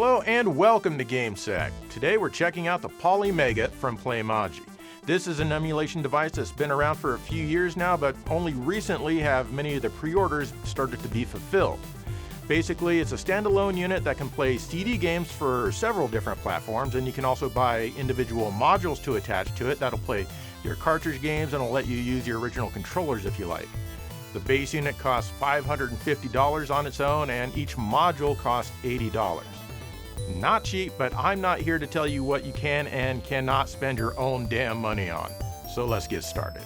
Hello and welcome to GameSec. Today we're checking out the Polymega from Playmaji. This is an emulation device that's been around for a few years now, but only recently have many of the pre-orders started to be fulfilled. Basically, it's a standalone unit that can play CD games for several different platforms, and you can also buy individual modules to attach to it that'll play your cartridge games and will let you use your original controllers if you like. The base unit costs $550 on its own, and each module costs $80. Not cheap, but I'm not here to tell you what you can and cannot spend your own damn money on. So let's get started.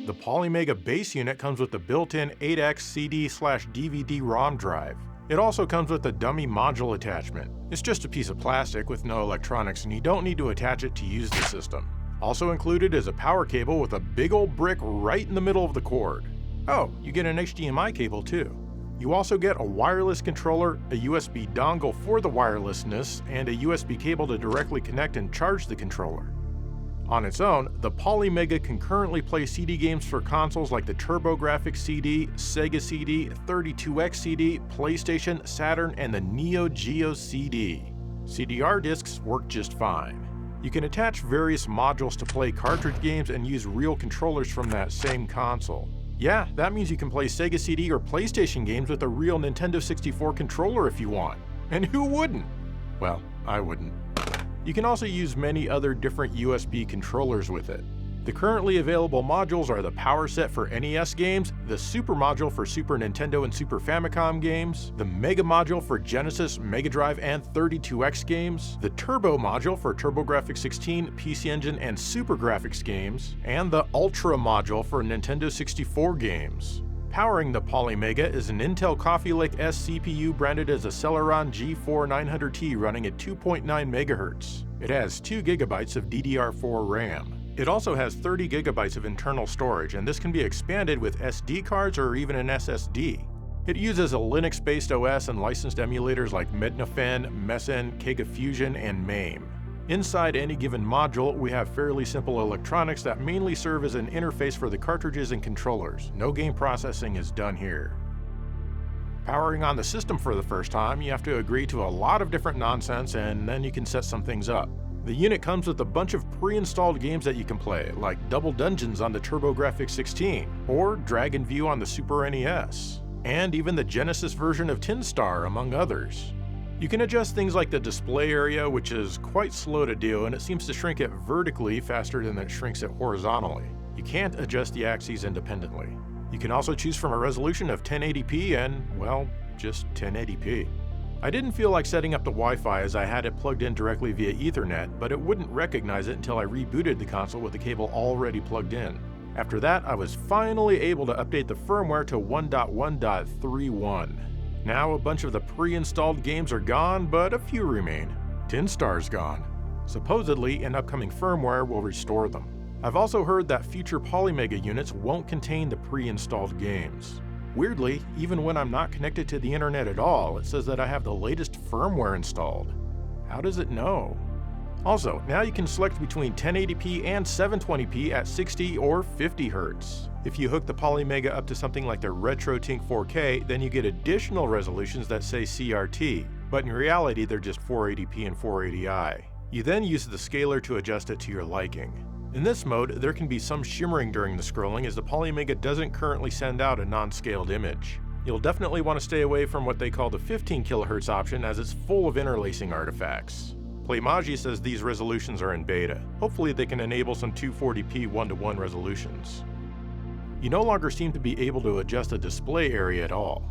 The Polymega base unit comes with the built-in 8X CD/DVD ROM drive. It also comes with a dummy module attachment. It's just a piece of plastic with no electronics, and you don't need to attach it to use the system. Also included is a power cable with a big old brick right in the middle of the cord. Oh, you get an HDMI cable too. You also get a wireless controller, a USB dongle for the wirelessness, and a USB cable to directly connect and charge the controller. On its own, the Polymega can currently play CD games for consoles like the TurboGrafx-CD, Sega CD, 32X CD, PlayStation, Saturn, and the Geo CD. CDR discs work just fine. You can attach various modules to play cartridge games and use real controllers from that same console. Yeah, that means you can play Sega CD or PlayStation games with a real Nintendo 64 controller if you want. And who wouldn't? Well, I wouldn't. You can also use many other different USB controllers with it. The currently available modules are the Power Set for NES games, the Super Module for Super Nintendo and Super Famicom games, the Mega Module for Genesis, Mega Drive, and 32X games, the Turbo Module for TurboGrafx-16, PC Engine, and SuperGrafx games, and the Ultra Module for Nintendo 64 games. Powering the Polymega is an Intel Coffee Lake S CPU branded as a Celeron G4 900T running at 2.9 MHz. It has 2 GB of DDR4 RAM. It also has 30 GB of internal storage, and this can be expanded with SD cards or even an SSD. It uses a Linux-based OS and licensed emulators like Mednafen, Messen, Kega Fusion, and MAME. Inside any given module, we have fairly simple electronics that mainly serve as an interface for the cartridges and controllers. No game processing is done here. Powering on the system for the first time, you have to agree to a lot of different nonsense, and then you can set some things up. The unit comes with a bunch of pre-installed games that you can play, like Double Dungeons on the TurboGrafx-16, or Dragon View on the Super NES, and even the Genesis version of Tin Star, among others. You can adjust things like the display area, which is quite slow to do, and it seems to shrink it vertically faster than it shrinks it horizontally. You can't adjust the axes independently. You can also choose from a resolution of 1080p and, well, just 1080p. I didn't feel like setting up the Wi-Fi as I had it plugged in directly via Ethernet, but it wouldn't recognize it until I rebooted the console with the cable already plugged in. After that, I was finally able to update the firmware to 1.1.31. Now a bunch of the pre-installed games are gone, but a few remain. Tin Star's gone. Supposedly, an upcoming firmware will restore them. I've also heard that future Polymega units won't contain the pre-installed games. Weirdly, even when I'm not connected to the internet at all, it says that I have the latest firmware installed. How does it know? Also, now you can select between 1080p and 720p at 60 or 50 Hz. If you hook the Polymega up to something like the RetroTink 4K, then you get additional resolutions that say CRT, but in reality they're just 480p and 480i. You then use the scaler to adjust it to your liking. In this mode, there can be some shimmering during the scrolling as the Polymega doesn't currently send out a non-scaled image. You'll definitely want to stay away from what they call the 15 kHz option as it's full of interlacing artifacts. Playmaji says these resolutions are in beta. Hopefully they can enable some 240p 1:1 resolutions. You no longer seem to be able to adjust the display area at all.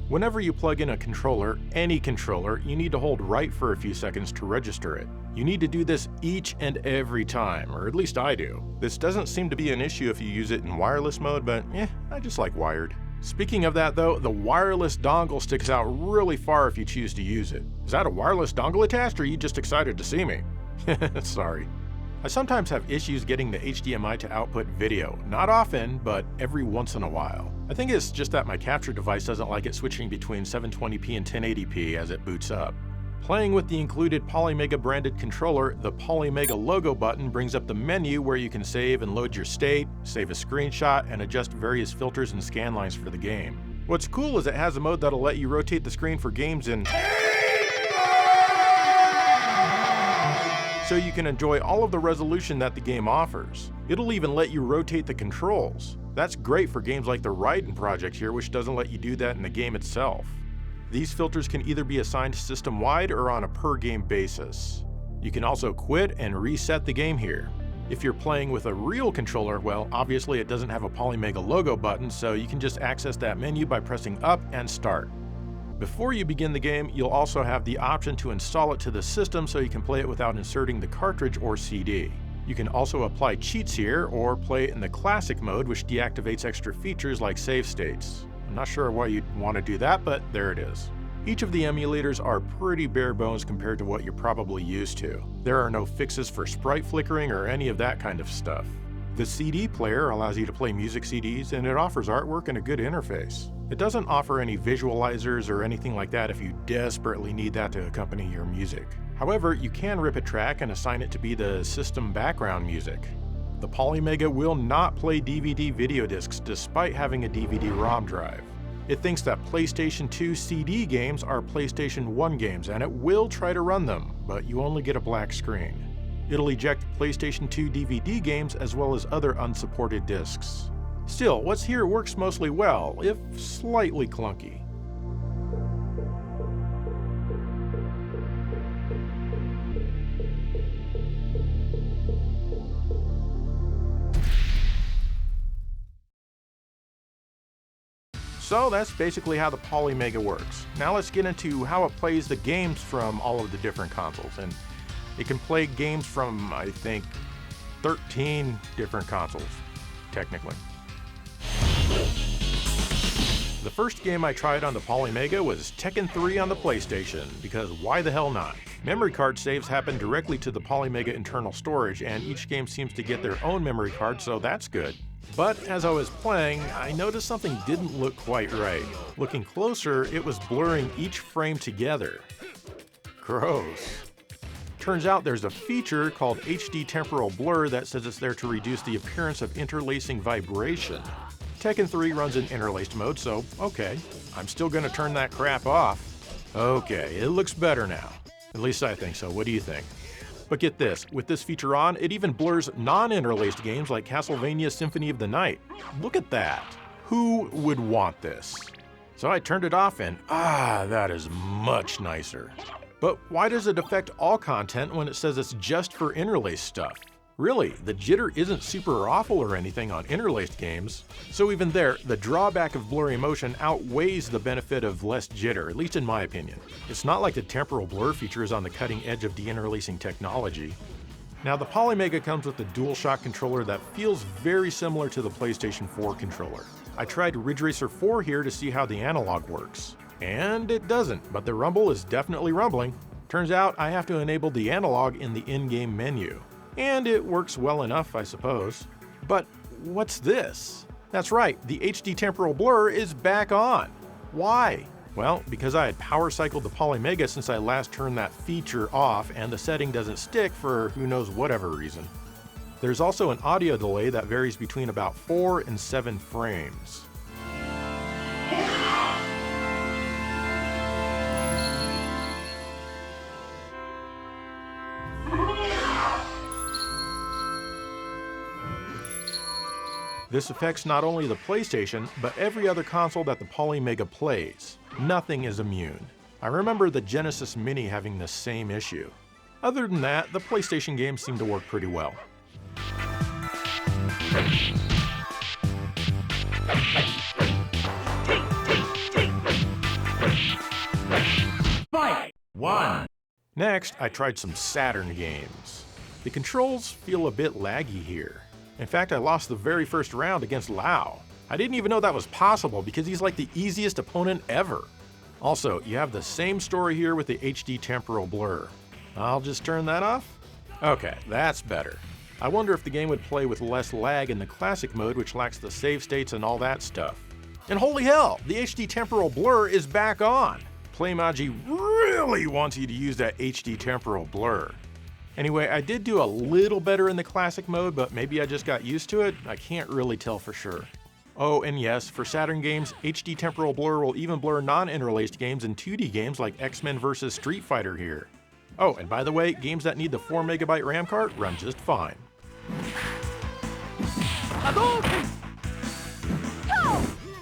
Whenever you plug in a controller, any controller, you need to hold right for a few seconds to register it. You need to do this each and every time, or at least I do. This doesn't seem to be an issue if you use it in wireless mode, but I just like wired. Speaking of that though, the wireless dongle sticks out really far if you choose to use it. Is that a wireless dongle attached, or are you just excited to see me? Sorry. I sometimes have issues getting the HDMI to output video. Not often, but every once in a while. I think it's just that my capture device doesn't like it switching between 720p and 1080p as it boots up. Playing with the included Polymega branded controller, the Polymega logo button brings up the menu where you can save and load your state, save a screenshot, and adjust various filters and scan lines for the game. What's cool is it has a mode that'll let you rotate the screen for games in so you can enjoy all of the resolution that the game offers. It'll even let you rotate the controls. That's great for games like the Raiden project here, which doesn't let you do that in the game itself. These filters can either be assigned system-wide or on a per-game basis. You can also quit and reset the game here. If you're playing with a real controller, well, obviously it doesn't have a Polymega logo button, so you can just access that menu by pressing up and start. Before you begin the game, you'll also have the option to install it to the system so you can play it without inserting the cartridge or CD. You can also apply cheats here or play it in the classic mode, which deactivates extra features like save states. I'm not sure why you'd want to do that, but there it is. Each of the emulators are pretty bare bones compared to what you're probably used to. There are no fixes for sprite flickering or any of that kind of stuff. The CD player allows you to play music CDs, and it offers artwork and a good interface. It doesn't offer any visualizers or anything like that if you desperately need that to accompany your music. However, you can rip a track and assign it to be the system background music. The Polymega will not play DVD video discs despite having a DVD ROM drive. It thinks that PlayStation 2 CD games are PlayStation 1 games, and it will try to run them, but you only get a black screen. It'll eject PlayStation 2 DVD games as well as other unsupported discs. Still, what's here works mostly well, if slightly clunky. So that's basically how the Polymega works. Now let's get into how it plays the games from all of the different consoles. And it can play games from, I think, 13 different consoles, technically. The first game I tried on the Polymega was Tekken 3 on the PlayStation, because why the hell not? Memory card saves happen directly to the Polymega internal storage, and each game seems to get their own memory card, so that's good. But as I was playing, I noticed something didn't look quite right. Looking closer, it was blurring each frame together. Gross. Turns out there's a feature called HD temporal blur that says it's there to reduce the appearance of interlacing vibration. Tekken 3 runs in interlaced mode, so okay, I'm still gonna turn that crap off. Okay, it looks better now. At least I think so. What do you think? But get this, with this feature on, it even blurs non-interlaced games like Castlevania Symphony of the Night. Look at that. Who would want this? So I turned it off and that is much nicer. But why does it affect all content when it says it's just for interlaced stuff? Really, the jitter isn't super awful or anything on interlaced games. So even there, the drawback of blurry motion outweighs the benefit of less jitter, at least in my opinion. It's not like the temporal blur feature is on the cutting edge of deinterlacing technology. Now the Polymega comes with a DualShock controller that feels very similar to the PlayStation 4 controller. I tried Ridge Racer 4 here to see how the analog works. And it doesn't, but the rumble is definitely rumbling. Turns out I have to enable the analog in the in-game menu. And it works well enough, I suppose. But what's this? That's right, the HD temporal blur is back on. Why? Well, because I had power cycled the Polymega since I last turned that feature off, and the setting doesn't stick for who knows whatever reason. There's also an audio delay that varies between about 4 and 7 frames. This affects not only the PlayStation, but every other console that the Polymega plays. Nothing is immune. I remember the Genesis Mini having the same issue. Other than that, the PlayStation games seem to work pretty well. Fight! 1. Next, I tried some Saturn games. The controls feel a bit laggy here. In fact, I lost the very first round against Lau. I didn't even know that was possible because he's like the easiest opponent ever. Also, you have the same story here with the HD temporal blur. I'll just turn that off? Okay, that's better. I wonder if the game would play with less lag in the classic mode, which lacks the save states and all that stuff. And holy hell, the HD temporal blur is back on! Playmaji really wants you to use that HD temporal blur. Anyway, I did do a little better in the classic mode, but maybe I just got used to it. I can't really tell for sure. Oh, and yes, for Saturn games, HD temporal blur will even blur non-interlaced games and 2D games like X-Men vs. Street Fighter here. Oh, and by the way, games that need the 4MB RAM card run just fine.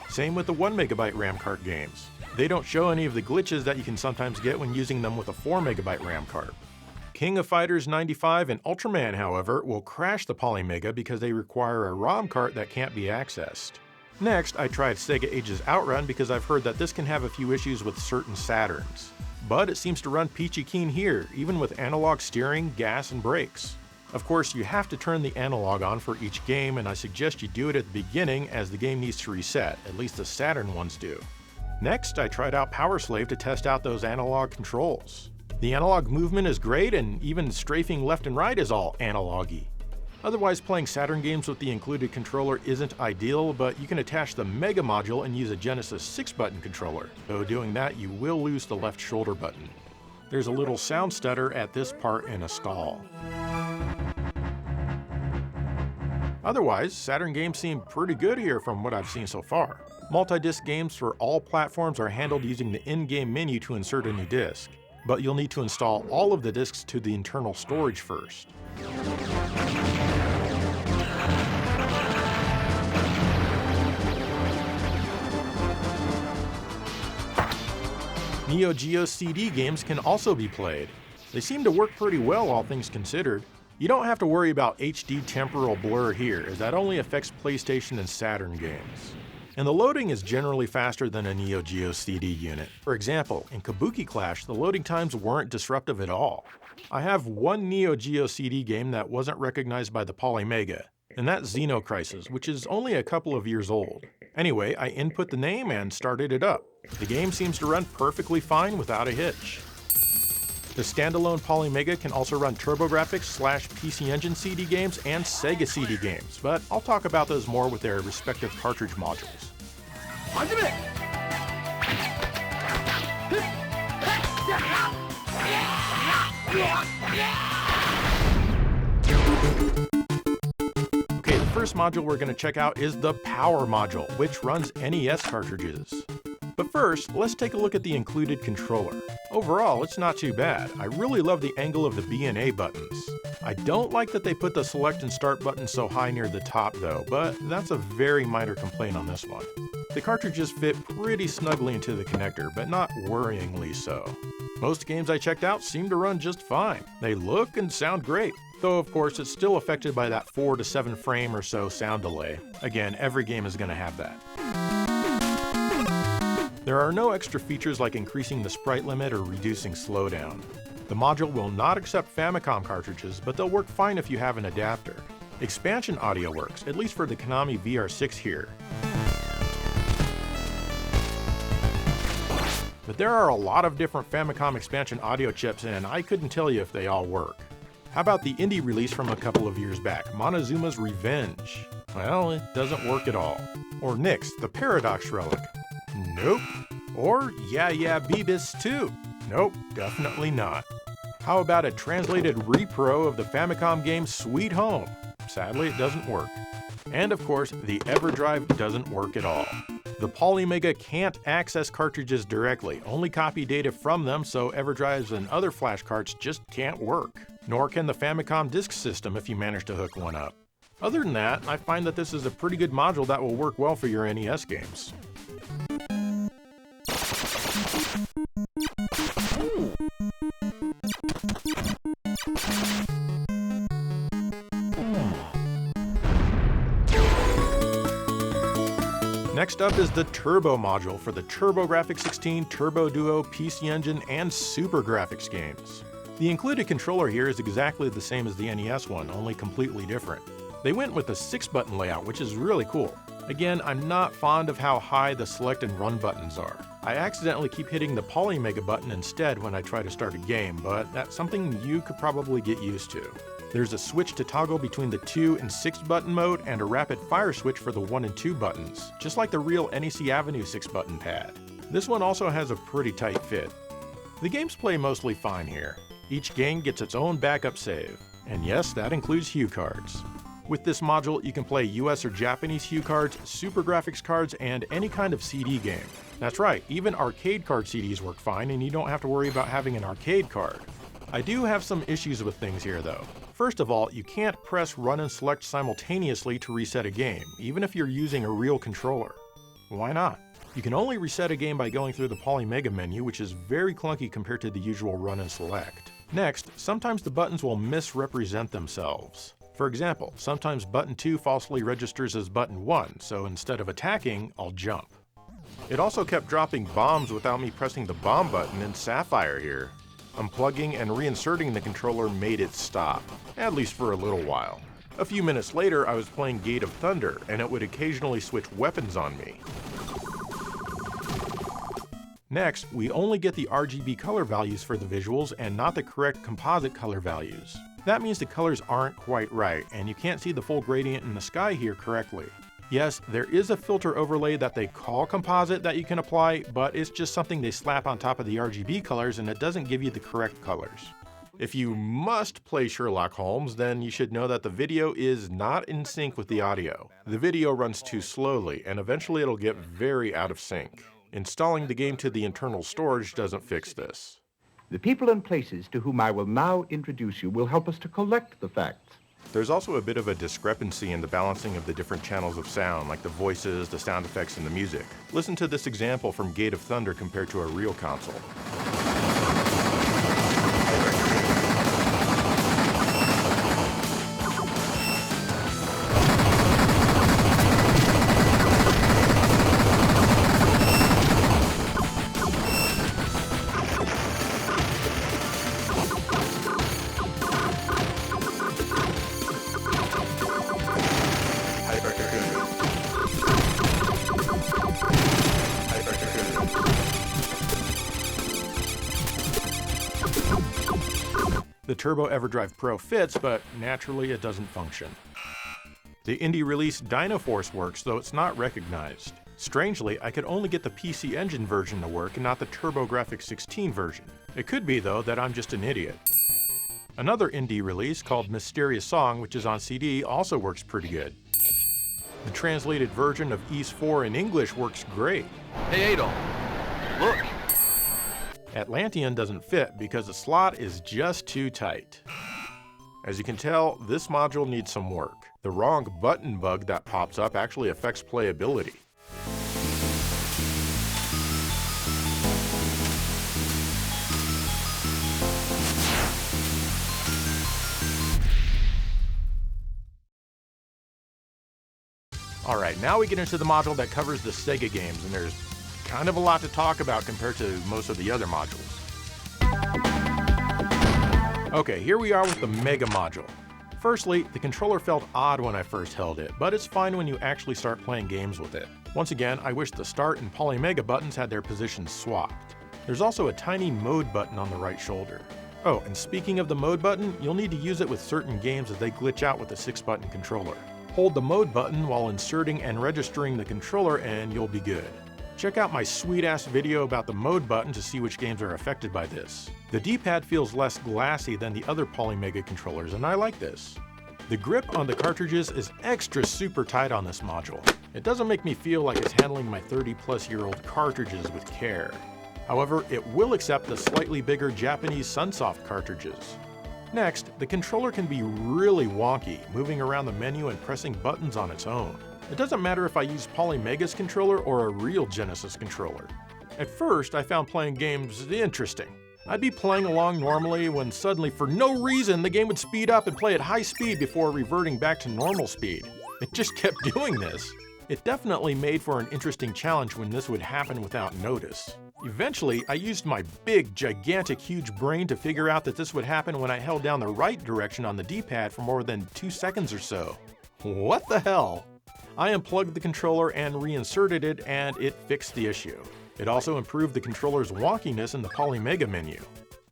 Same with the 1MB RAM card games. They don't show any of the glitches that you can sometimes get when using them with a 4MB RAM card. King of Fighters 95 and Ultraman, however, will crash the Polymega because they require a ROM cart that can't be accessed. Next, I tried Sega Ages Outrun because I've heard that this can have a few issues with certain Saturns. But it seems to run peachy keen here, even with analog steering, gas, and brakes. Of course, you have to turn the analog on for each game, and I suggest you do it at the beginning as the game needs to reset, at least the Saturn ones do. Next, I tried out Power Slave to test out those analog controls. The analog movement is great, and even strafing left and right is all analog-y. Otherwise, playing Saturn games with the included controller isn't ideal, but you can attach the Mega module and use a Genesis 6-button controller, though doing that you will lose the left shoulder button. There's a little sound stutter at this part in a stall. Otherwise, Saturn games seem pretty good here from what I've seen so far. Multi-disc games for all platforms are handled using the in-game menu to insert a new disc, but you'll need to install all of the discs to the internal storage first. Geo CD games can also be played. They seem to work pretty well, all things considered. You don't have to worry about HD temporal blur here, as that only affects PlayStation and Saturn games. And the loading is generally faster than a Geo CD unit. For example, in Kabuki Clash, the loading times weren't disruptive at all. I have one Geo CD game that wasn't recognized by the Polymega, and that's Xenocrisis, which is only a couple of years old. Anyway, I input the name and started it up. The game seems to run perfectly fine without a hitch. The standalone Polymega can also run TurboGrafx/PC Engine CD games and Sega CD games, but I'll talk about those more with their respective cartridge modules. Okay, the first module we're going to check out is the Power module, which runs NES cartridges. But first, let's take a look at the included controller. Overall, it's not too bad. I really love the angle of the B and A buttons. I don't like that they put the select and start buttons so high near the top though, but that's a very minor complaint on this one. The cartridges fit pretty snugly into the connector, but not worryingly so. Most games I checked out seem to run just fine. They look and sound great, though of course it's still affected by that 4 to 7 frame or so sound delay. Again, every game is going to have that. There are no extra features like increasing the sprite limit or reducing slowdown. The module will not accept Famicom cartridges, but they'll work fine if you have an adapter. Expansion audio works, at least for the Konami VR6 here. But there are a lot of different Famicom expansion audio chips, and I couldn't tell you if they all work. How about the indie release from a couple of years back, Montezuma's Revenge? Well, it doesn't work at all. Or Nyx, the Paradox Relic. Nope. Or Yeah Yeah Beavis 2. Nope, definitely not. How about a translated repro of the Famicom game Sweet Home? Sadly, it doesn't work. And of course, the EverDrive doesn't work at all. The Polymega can't access cartridges directly, only copy data from them, so EverDrives and other flash carts just can't work. Nor can the Famicom disk system if you manage to hook one up. Other than that, I find that this is a pretty good module that will work well for your NES games. Next up is the Turbo module for the TurboGrafx-16, Turbo Duo, PC Engine, and SuperGrafx games. The included controller here is exactly the same as the NES one, only completely different. They went with a 6-button layout, which is really cool. Again, I'm not fond of how high the select and run buttons are. I accidentally keep hitting the Polymega button instead when I try to start a game, but that's something you could probably get used to. There's a switch to toggle between the 2 and 6-button mode and a rapid fire switch for the 1 and 2 buttons, just like the real NEC Avenue 6-button pad. This one also has a pretty tight fit. The games play mostly fine here. Each game gets its own backup save, and yes, that includes hue cards. With this module, you can play US or Japanese hue cards, SuperGrafx cards, and any kind of CD game. That's right, even arcade card CDs work fine, and you don't have to worry about having an arcade card. I do have some issues with things here though. First of all, you can't press run and select simultaneously to reset a game, even if you're using a real controller. Why not? You can only reset a game by going through the Polymega menu, which is very clunky compared to the usual run and select. Next, sometimes the buttons will misrepresent themselves. For example, sometimes button 2 falsely registers as button 1, so instead of attacking, I'll jump. It also kept dropping bombs without me pressing the bomb button in Sapphire here. Unplugging and reinserting the controller made it stop, at least for a little while. A few minutes later, I was playing Gate of Thunder, and it would occasionally switch weapons on me. Next, we only get the RGB color values for the visuals and not the correct composite color values. That means the colors aren't quite right, and you can't see the full gradient in the sky here correctly. Yes, there is a filter overlay that they call composite that you can apply, but it's just something they slap on top of the RGB colors and it doesn't give you the correct colors. If you must play Sherlock Holmes, then you should know that the video is not in sync with the audio. The video runs too slowly, and eventually it'll get very out of sync. Installing the game to the internal storage doesn't fix this. The people and places to whom I will now introduce you will help us to collect the facts. There's also a bit of a discrepancy in the balancing of the different channels of sound, like the voices, the sound effects, and the music. Listen to this example from Gate of Thunder compared to a real console. The Turbo EverDrive Pro fits, but naturally it doesn't function. The indie release Dynaforce works, though it's not recognized. Strangely, I could only get the PC Engine version to work and not the TurboGrafx-16 version. It could be, though, that I'm just an idiot. Another indie release called Mysterious Song, which is on CD, also works pretty good. The translated version of Ys 4 in English works great. Hey Adolf, look! Atlantean doesn't fit because the slot is just too tight. As you can tell, this module needs some work. The wrong button bug that pops up actually affects playability. Alright, now we get into the module that covers the Sega games, and there's kind of a lot to talk about compared to most of the other modules. Okay, here we are with the Mega module. Firstly, the controller felt odd when I first held it, but it's fine when you actually start playing games with it. Once again, I wish the Start and Polymega buttons had their positions swapped. There's also a tiny mode button on the right shoulder. Oh, and speaking of the mode button, you'll need to use it with certain games as they glitch out with the 6-button controller. Hold the mode button while inserting and registering the controller and you'll be good. Check out my sweet-ass video about the mode button to see which games are affected by this. The D-pad feels less glassy than the other Polymega controllers, and I like this. The grip on the cartridges is extra super tight on this module. It doesn't make me feel like it's handling my 30-plus-year-old cartridges with care. However, it will accept the slightly bigger Japanese Sunsoft cartridges. Next, the controller can be really wonky, moving around the menu and pressing buttons on its own. It doesn't matter if I use Polymega's controller or a real Genesis controller. At first, I found playing games interesting. I'd be playing along normally when suddenly, for no reason, the game would speed up and play at high speed before reverting back to normal speed. It just kept doing this. It definitely made for an interesting challenge when this would happen without notice. Eventually, I used my big, gigantic, huge brain to figure out that this would happen when I held down the right direction on the D-pad for more than 2 seconds or so. What the hell? I unplugged the controller and reinserted it, and it fixed the issue. It also improved the controller's wonkiness in the Polymega menu.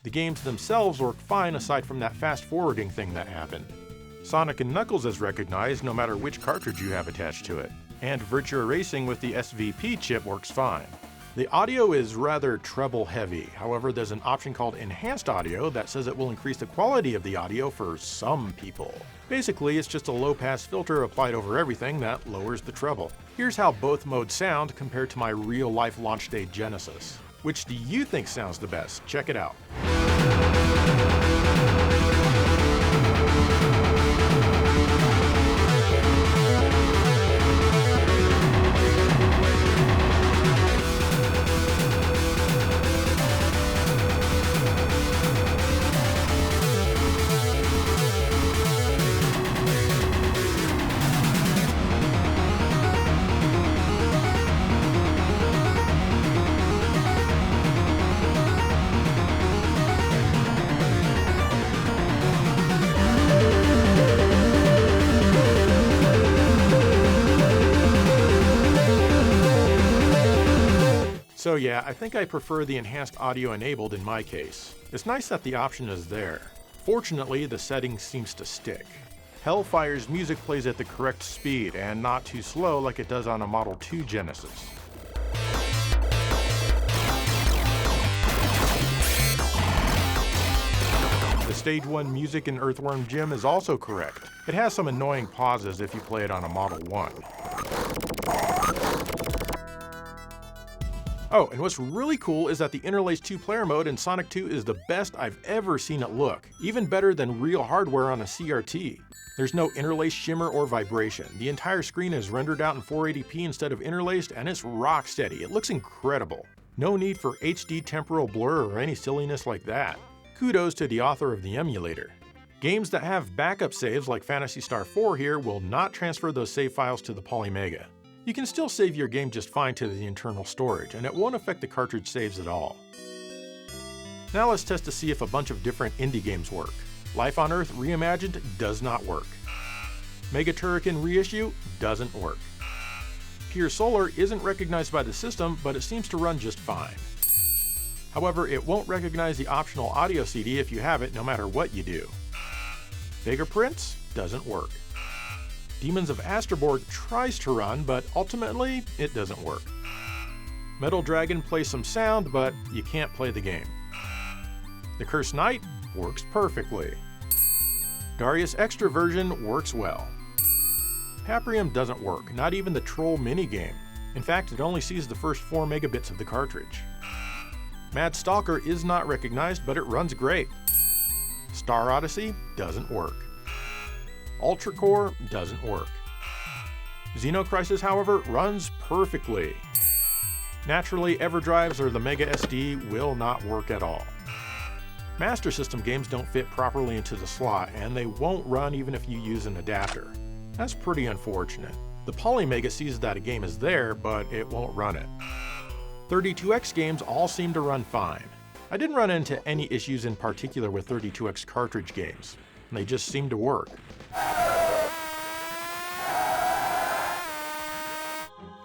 The games themselves work fine aside from that fast-forwarding thing that happened. Sonic & Knuckles is recognized no matter which cartridge you have attached to it, and Virtua Racing with the SVP chip works fine. The audio is rather treble heavy, however there's an option called Enhanced Audio that says it will increase the quality of the audio for some people. Basically, it's just a low-pass filter applied over everything that lowers the treble. Here's how both modes sound compared to my real-life launch day Genesis. Which do you think sounds the best? Check it out. So yeah, I think I prefer the enhanced audio enabled in my case. It's nice that the option is there. Fortunately, the setting seems to stick. Hellfire's music plays at the correct speed and not too slow like it does on a Model 2 Genesis. The Stage 1 music in Earthworm Jim is also correct. It has some annoying pauses if you play it on a Model 1. Oh, and what's really cool is that the interlaced 2-player mode in Sonic 2 is the best I've ever seen it look, even better than real hardware on a CRT. There's no interlaced shimmer or vibration. The entire screen is rendered out in 480p instead of interlaced, and it's rock steady. It looks incredible. No need for HD temporal blur or any silliness like that. Kudos to the author of the emulator. Games that have backup saves like Phantasy Star 4 here will not transfer those save files to the Polymega. You can still save your game just fine to the internal storage, and it won't affect the cartridge saves at all. Now let's test to see if a bunch of different indie games work. Life on Earth Reimagined does not work. Mega Turrican Reissue doesn't work. Pure Solar isn't recognized by the system, but it seems to run just fine. However, it won't recognize the optional audio CD if you have it, no matter what you do. Bigger Prince doesn't work. Demons of Asterborg tries to run, but ultimately, it doesn't work. Metal Dragon plays some sound, but you can't play the game. The Cursed Knight works perfectly. Darius Extra version works well. Paprium doesn't work, not even the Troll minigame. In fact, it only sees the first 4 megabits of the cartridge. Mad Stalker is not recognized, but it runs great. Star Odyssey doesn't work. Ultra Core doesn't work. Xenocrisis, however, runs perfectly. Naturally, EverDrives or the Mega SD will not work at all. Master System games don't fit properly into the slot, and they won't run even if you use an adapter. That's pretty unfortunate. The Polymega sees that a game is there, but it won't run it. 32X games all seem to run fine. I didn't run into any issues in particular with 32X cartridge games. They just seem to work.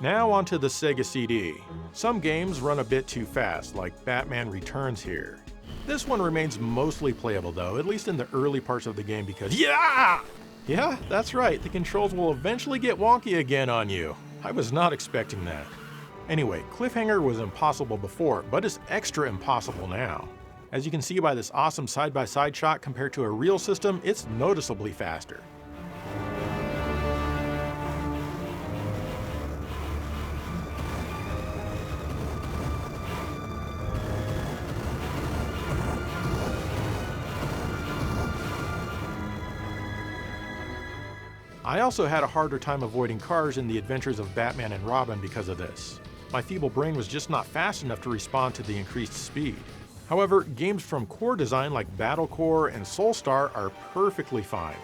Now onto the Sega CD. Some games run a bit too fast, like Batman Returns here. This one remains mostly playable though, at least in the early parts of the game because yeah, that's right, the controls will eventually get wonky again on you. I was not expecting that. Anyway, Cliffhanger was impossible before, but it's extra impossible now. As you can see by this awesome side-by-side shot compared to a real system, it's noticeably faster. I also had a harder time avoiding cars in the adventures of Batman and Robin because of this. My feeble brain was just not fast enough to respond to the increased speed. However, games from Core Design like Battle Core and Soulstar are perfectly fine.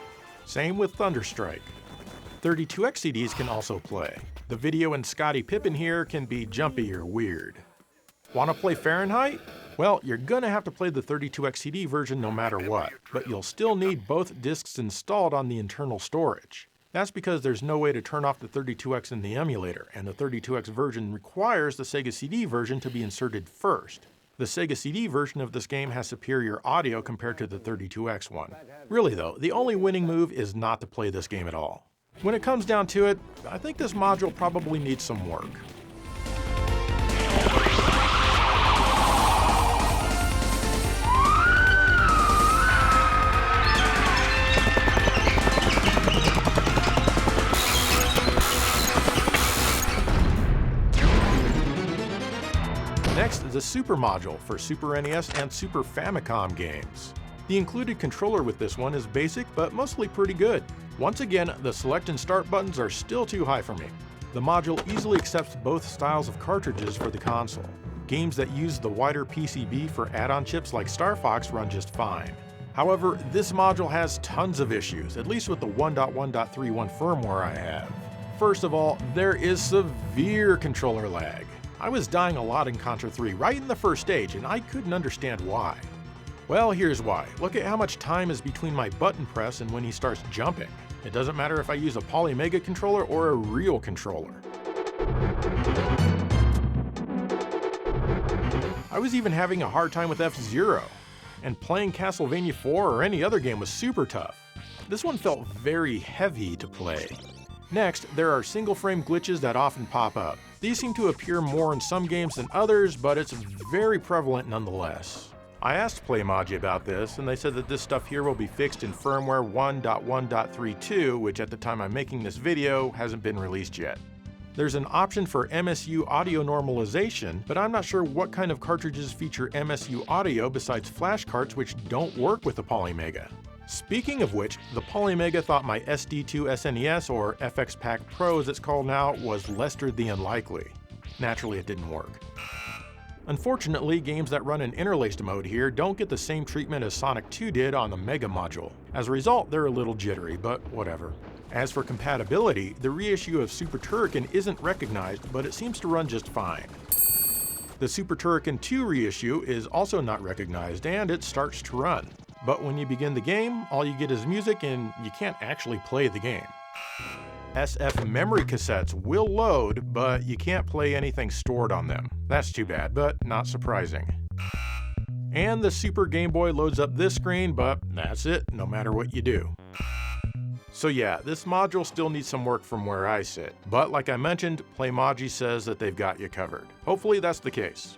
Same with Thunderstrike. 32X CDs can also play. The video in Scottie Pippen here can be jumpy or weird. Wanna play Fahrenheit? Well, you're gonna have to play the 32X CD version no matter what, but you'll still need both discs installed on the internal storage. That's because there's no way to turn off the 32X in the emulator, and the 32X version requires the Sega CD version to be inserted first. The Sega CD version of this game has superior audio compared to the 32X one. Really though, the only winning move is not to play this game at all. When it comes down to it, I think this module probably needs some work. a Super module for Super NES and Super Famicom games. The included controller with this one is basic, but mostly pretty good. Once again, the select and start buttons are still too high for me. The module easily accepts both styles of cartridges for the console. Games that use the wider PCB for add-on chips like Star Fox run just fine. However, this module has tons of issues, at least with the 1.1.31 firmware I have. First of all, there is severe controller lag. I was dying a lot in Contra 3 right in the first stage, and I couldn't understand why. Well, here's why. Look at how much time is between my button press and when he starts jumping. It doesn't matter if I use a Polymega controller or a real controller. I was even having a hard time with F-Zero, and playing Castlevania 4 or any other game was super tough. This one felt very heavy to play. Next, there are single-frame glitches that often pop up. These seem to appear more in some games than others, but it's very prevalent nonetheless. I asked Playmaji about this, and they said that this stuff here will be fixed in firmware 1.1.32, which at the time I'm making this video hasn't been released yet. There's an option for MSU audio normalization, but I'm not sure what kind of cartridges feature MSU audio besides flash carts which don't work with the Polymega. Speaking of which, the Polymega thought my SD2 SNES, or FX Pack Pro as it's called now, was lesser than unlikely. Naturally, it didn't work. Unfortunately, games that run in interlaced mode here don't get the same treatment as Sonic 2 did on the Mega module. As a result, they're a little jittery, but whatever. As for compatibility, the reissue of Super Turrican isn't recognized, but it seems to run just fine. The Super Turrican 2 reissue is also not recognized, and it starts to run. But when you begin the game, all you get is music and you can't actually play the game. SF memory cassettes will load, but you can't play anything stored on them. That's too bad, but not surprising. And the Super Game Boy loads up this screen, but that's it, no matter what you do. So yeah, this module still needs some work from where I sit, but like I mentioned, Playmaji says that they've got you covered. Hopefully that's the case.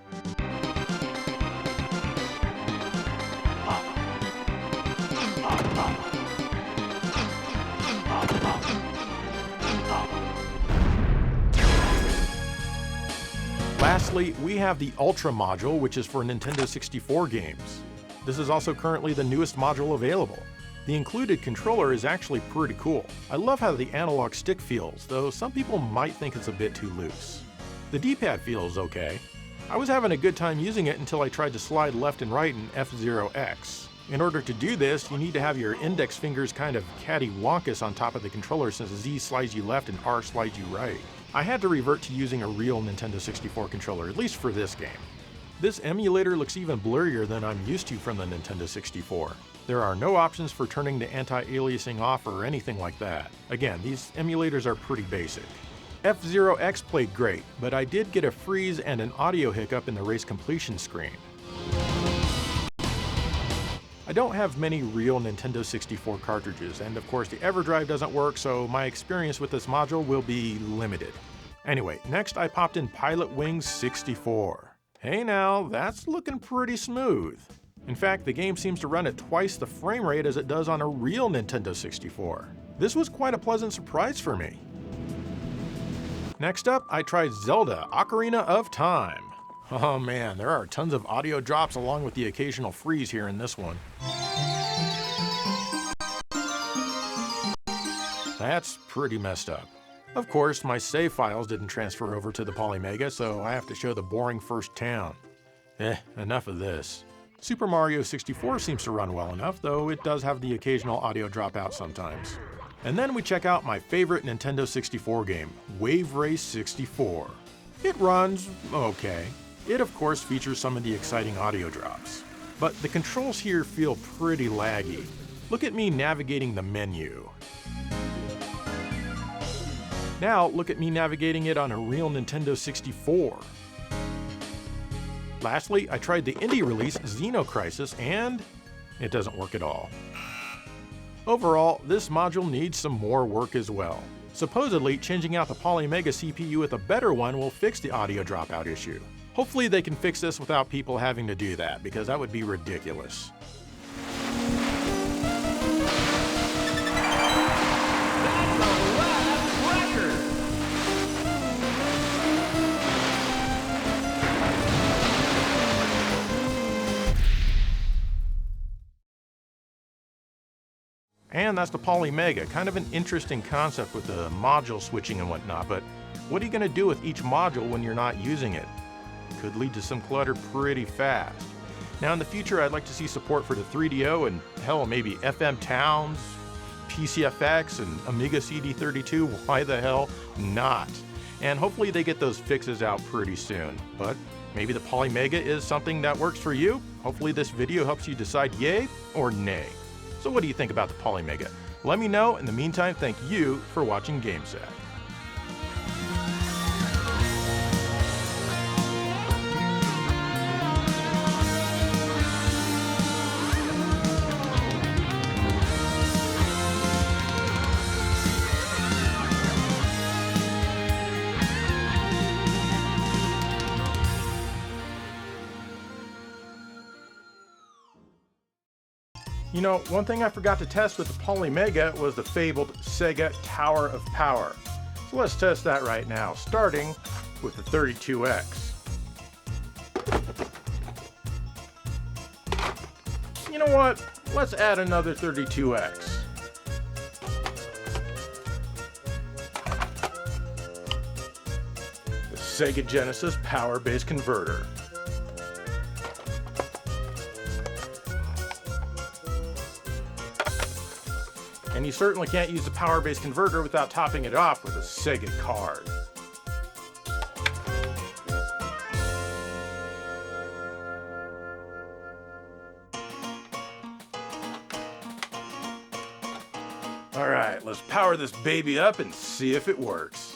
Lastly, we have the Ultra module, which is for Nintendo 64 games. This is also currently the newest module available. The included controller is actually pretty cool. I love how the analog stick feels, though some people might think it's a bit too loose. The D-pad feels okay. I was having a good time using it until I tried to slide left and right in F-Zero X. In order to do this, you need to have your index fingers kind of catty-wonkus on top of the controller since Z slides you left and R slides you right. I had to revert to using a real Nintendo 64 controller, at least for this game. This emulator looks even blurrier than I'm used to from the Nintendo 64. There are no options for turning the anti-aliasing off or anything like that. Again, these emulators are pretty basic. F-Zero X played great, but I did get a freeze and an audio hiccup in the race completion screen. I don't have many real Nintendo 64 cartridges, and of course the EverDrive doesn't work, so my experience with this module will be limited. Anyway, next I popped in Pilot Wings 64. Hey now, that's looking pretty smooth. In fact, the game seems to run at twice the frame rate as it does on a real Nintendo 64. This was quite a pleasant surprise for me. Next up, I tried Zelda Ocarina of Time. Oh man, there are tons of audio drops along with the occasional freeze here in this one. That's pretty messed up. Of course, my save files didn't transfer over to the Polymega, so I have to show the boring first town. Enough of this. Super Mario 64 seems to run well enough, though it does have the occasional audio dropout sometimes. And then we check out my favorite Nintendo 64 game, Wave Race 64. It runs okay. It of course features some of the exciting audio drops. But the controls here feel pretty laggy. Look at me navigating the menu. Now look at me navigating it on a real Nintendo 64. Lastly, I tried the indie release Xenocrisis and it doesn't work at all. Overall, this module needs some more work as well. Supposedly, changing out the Polymega CPU with a better one will fix the audio dropout issue. Hopefully they can fix this without people having to do that, because that would be ridiculous. And that's the Polymega, kind of an interesting concept with the module switching and whatnot, but what are you going to do with each module when you're not using it? Could lead to some clutter pretty fast. Now in the future, I'd like to see support for the 3DO and hell, maybe FM Towns, PCFX, and Amiga CD32. Why the hell not? And hopefully they get those fixes out pretty soon. But maybe the Polymega is something that works for you. Hopefully this video helps you decide yay or nay. So what do you think about the Polymega? Let me know. In the meantime, thank you for watching GameSack. You know, one thing I forgot to test with the Polymega was the fabled Sega Tower of Power. So let's test that right now, starting with the 32X. You know what? Let's add another 32X. The Sega Genesis Power-Based Converter. And you certainly can't use the power-based converter without topping it off with a Sega card. Alright, let's power this baby up and see if it works.